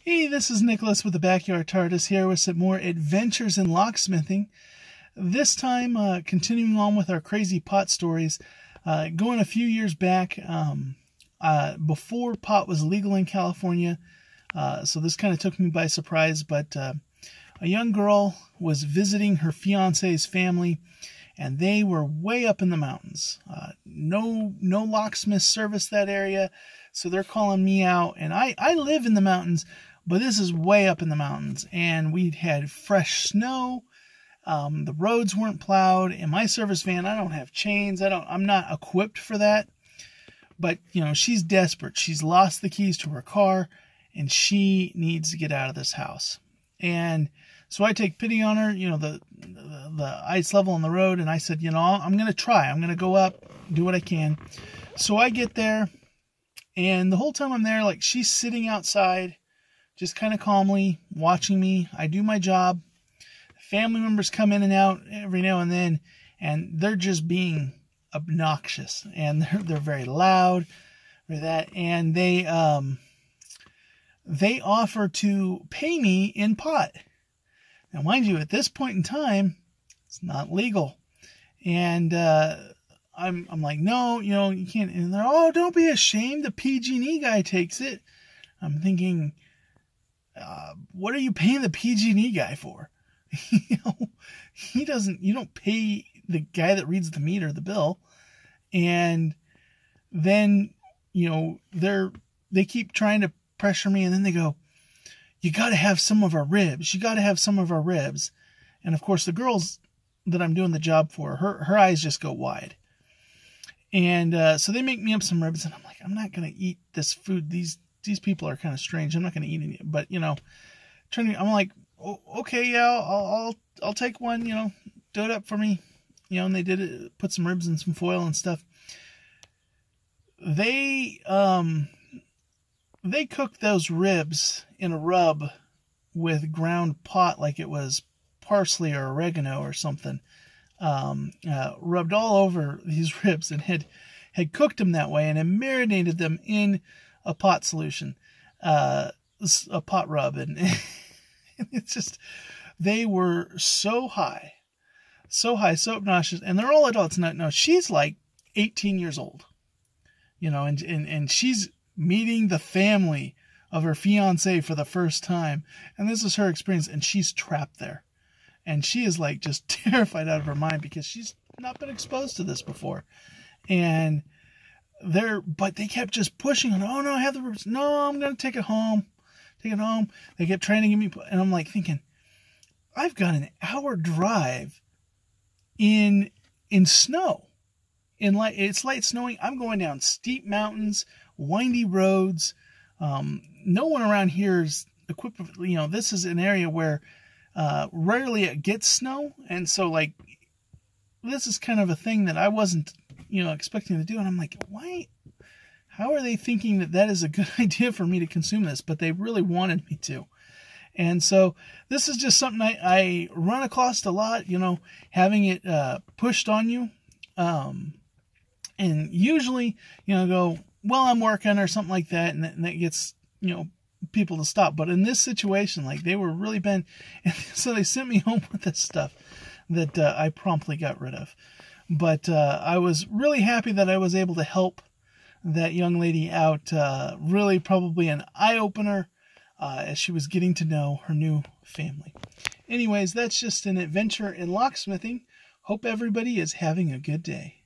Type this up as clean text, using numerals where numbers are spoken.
Hey, this is Nicholas with the Backyard TARDIS here with some more adventures in locksmithing. This time, continuing on with our crazy pot stories. Going a few years back, before pot was legal in California, so this kind of took me by surprise, but a young girl was visiting her fiance's family, and they were way up in the mountains. No locksmith service that area, so they're calling me out, and I live in the mountains, but this is way up in the mountains, and we'd had fresh snow. The roads weren't plowed. In my service van, I don't have chains. I'm not equipped for that. But, you know, she's desperate. She's lost the keys to her car, and she needs to get out of this house. And so I take pity on her, you know, the ice level on the road, and I said, you know, I'm going to try. I'm going to go up, do what I can. So I get there, and the whole time I'm there, like, she's sitting outside, just kind of calmly watching me. I do my job. Family members come in and out every now and then, and they're just being obnoxious, and they're very loud for that, and they offer to pay me in pot. Now, mind you, at this point in time, it's not legal, and I'm like, no, you know, you can't. And they're, oh, don't be ashamed. The PG&E guy takes it. I'm thinking, what are you paying the PG&E guy for? You know, you don't pay the guy that reads the meter, the bill. And then, you know, they keep trying to pressure me, and then they go, you got to have some of our ribs. You got to have some of our ribs. And of course, the girls that I'm doing the job for, her eyes just go wide. And so they make me up some ribs, and I'm like, I'm not going to eat this food. These people are kind of strange. I'm not going to eat any, but, you know, I'm like, oh, okay, yeah, I'll take one, you know, do it up for me, you know. And they did it, put some ribs in some foil and stuff. They cooked those ribs in a rub with ground pot, like it was parsley or oregano or something, rubbed all over these ribs, and had cooked them that way, and had marinated them in a pot solution, a pot rub, and it's just, they were so high, so obnoxious, and they're all adults. Now she's like 18 years old, you know, and she's meeting the family of her fiance for the first time, and this is her experience, and she's trapped there, and she is like just terrified out of her mind because she's not been exposed to this before. And but they kept just pushing on, oh no, I have the ribs, no, I'm gonna take it home. They kept trying to give me, and I'm like thinking, I've got an hour drive in snow, it's light snowing. I'm going down steep mountains, windy roads. No one around here is equipped with, you know, this is an area where rarely it gets snow, and so like this is kind of a thing that I wasn't, you know, expecting to do. And I'm like, why? How are they thinking that is a good idea for me to consume this? But they really wanted me to. And so this is just something I run across a lot, you know, having it pushed on you. And usually, you know, go, well, I'm working or something like that. And that gets, you know, people to stop. But in this situation, like, they were really bent. And so they sent me home with this stuff that I promptly got rid of. But I was really happy that I was able to help that young lady out. Really probably an eye-opener as she was getting to know her new family. Anyways, that's just an adventure in locksmithing. Hope everybody is having a good day.